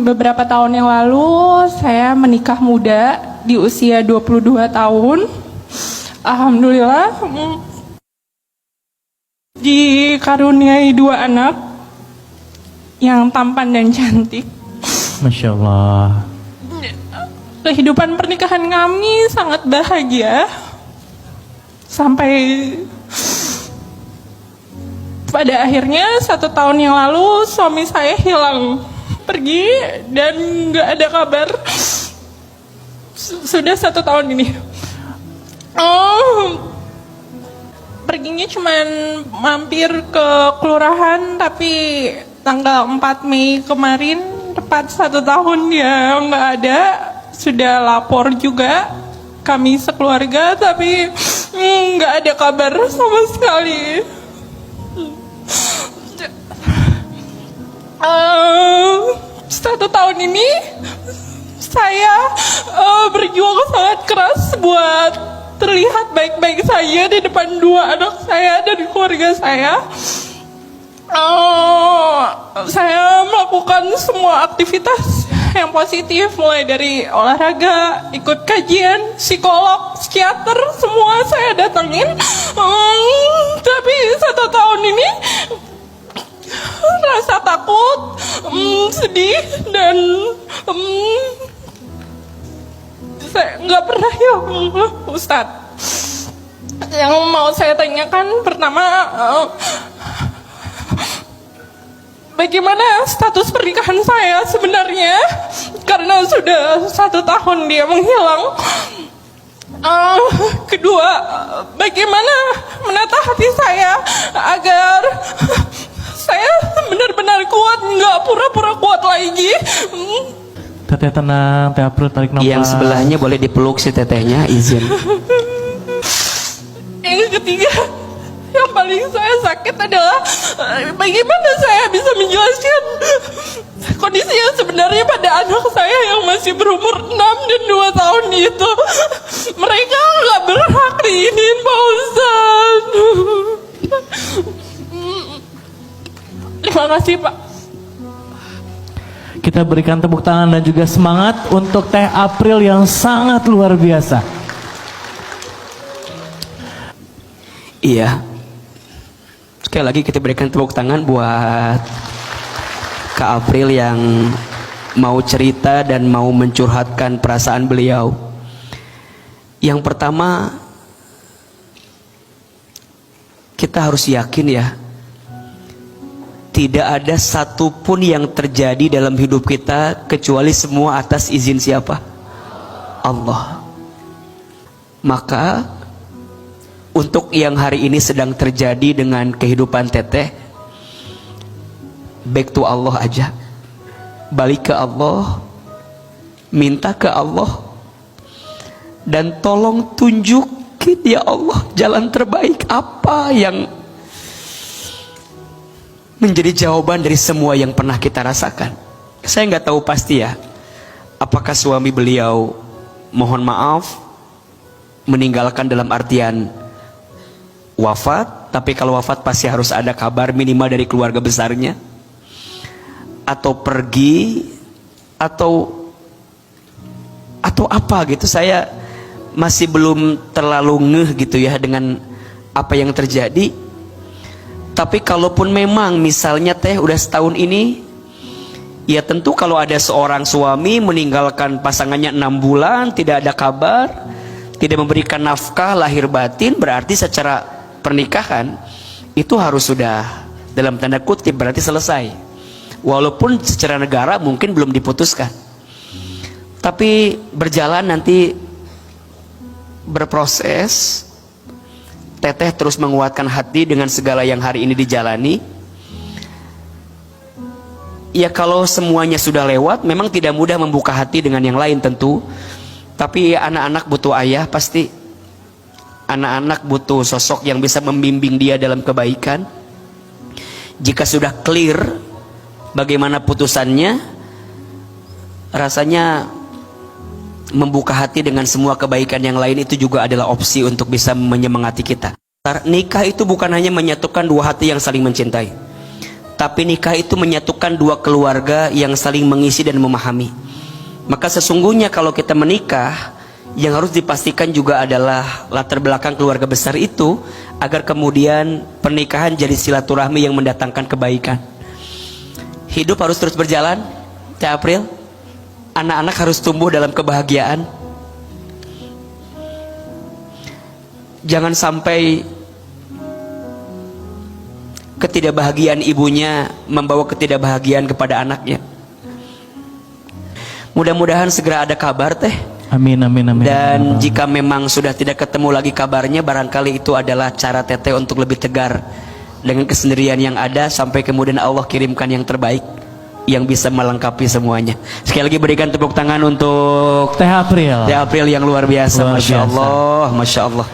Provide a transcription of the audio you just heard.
beberapa tahun yang lalu saya menikah muda di usia 22 tahun. Alhamdulillah dikaruniai 2 anak yang tampan dan cantik. Masya Allah. Kehidupan pernikahan kami sangat bahagia sampai pada akhirnya 1 tahun yang lalu suami saya hilang, pergi dan nggak ada kabar. Sudah 1 tahun ini. Perginya cuman mampir ke kelurahan, tapi tanggal 4 Mei kemarin tepat 1 tahun dia nggak ada. Sudah lapor juga kami sekeluarga, tapi nggak ada kabar sama sekali. 1 tahun ini saya berjuang sangat keras buat terlihat baik-baik saja di depan 2 anak saya dan keluarga saya. Saya melakukan semua aktivitas yang positif, mulai dari olahraga, ikut kajian, psikolog, psikiater, semua saya datangin. Tapi 1 tahun ini rasa takut, sedih, dan saya nggak pernah ya, Ustadz. Yang mau saya tanyakan pertama, bagaimana status pernikahan saya sebenarnya? Karena sudah 1 tahun dia menghilang. Kedua, bagaimana menata hati saya agar saya benar-benar kuat, nggak pura-pura kuat lagi. Teteh tenang, Teh April tarik nafas. Yang sebelahnya boleh dipeluk si tetehnya, izin. Yang ketiga, yang paling saya sakit adalah bagaimana saya bisa menjelaskan kondisi yang sebenarnya pada anak saya yang masih berumur 6 dan 2 tahun itu. Mereka nggak berhak diinin, Pak Ustadz. Terima kasih, Pak. Kita berikan tepuk tangan dan juga semangat untuk Teh April yang sangat luar biasa. Iya. Sekali lagi kita berikan tepuk tangan buat Kak April yang mau cerita dan mau mencurhatkan perasaan beliau. Yang pertama, kita harus yakin ya, tidak ada satupun yang terjadi dalam hidup kita kecuali semua atas izin siapa? Allah. Maka untuk yang hari ini sedang terjadi dengan kehidupan teteh, back to Allah aja, balik ke Allah, minta ke Allah, dan tolong tunjukin ya Allah jalan terbaik apa yang menjadi jawaban dari semua yang pernah kita rasakan. Saya nggak tahu pasti ya, apakah suami beliau mohon maaf meninggalkan dalam artian wafat, tapi kalau wafat pasti harus ada kabar minimal dari keluarga besarnya, atau pergi, atau apa gitu. Saya masih belum terlalu ngeh gitu ya dengan apa yang terjadi. Tapi kalaupun memang misalnya teh udah setahun ini, ya tentu kalau ada seorang suami meninggalkan pasangannya 6 bulan, tidak ada kabar, tidak memberikan nafkah lahir batin, berarti secara pernikahan itu harus sudah dalam tanda kutip berarti selesai. Walaupun secara negara mungkin belum diputuskan, tapi berjalan nanti berproses. Teteh terus menguatkan hati dengan segala yang hari ini dijalani. Ya kalau semuanya sudah lewat, memang tidak mudah membuka hati dengan yang lain tentu. Tapi anak-anak butuh ayah pasti. Anak-anak butuh sosok yang bisa membimbing dia dalam kebaikan. Jika sudah clear bagaimana putusannya, rasanya membuka hati dengan semua kebaikan yang lain itu juga adalah opsi untuk bisa menyemangati kita. Nikah itu bukan hanya menyatukan 2 hati yang saling mencintai, Tapi nikah itu menyatukan dua keluarga yang saling mengisi dan memahami. Maka sesungguhnya kalau kita menikah, yang harus dipastikan juga adalah latar belakang keluarga besar itu, agar kemudian pernikahan jadi silaturahmi yang mendatangkan kebaikan. Hidup harus terus berjalan, Teh April. Anak-anak harus tumbuh dalam kebahagiaan. Jangan sampai ketidakbahagiaan ibunya membawa ketidakbahagiaan kepada anaknya. Mudah-mudahan segera ada kabar, Teh. Amin, amin, amin. Dan jika memang sudah tidak ketemu lagi kabarnya, barangkali itu adalah cara Teteh untuk lebih tegar dengan kesendirian yang ada, sampai kemudian Allah kirimkan yang terbaik yang bisa melengkapi semuanya. Sekali lagi berikan tepuk tangan untuk Teh April. Teh April yang luar biasa. Luar Masya biasa. Allah, Masya Allah.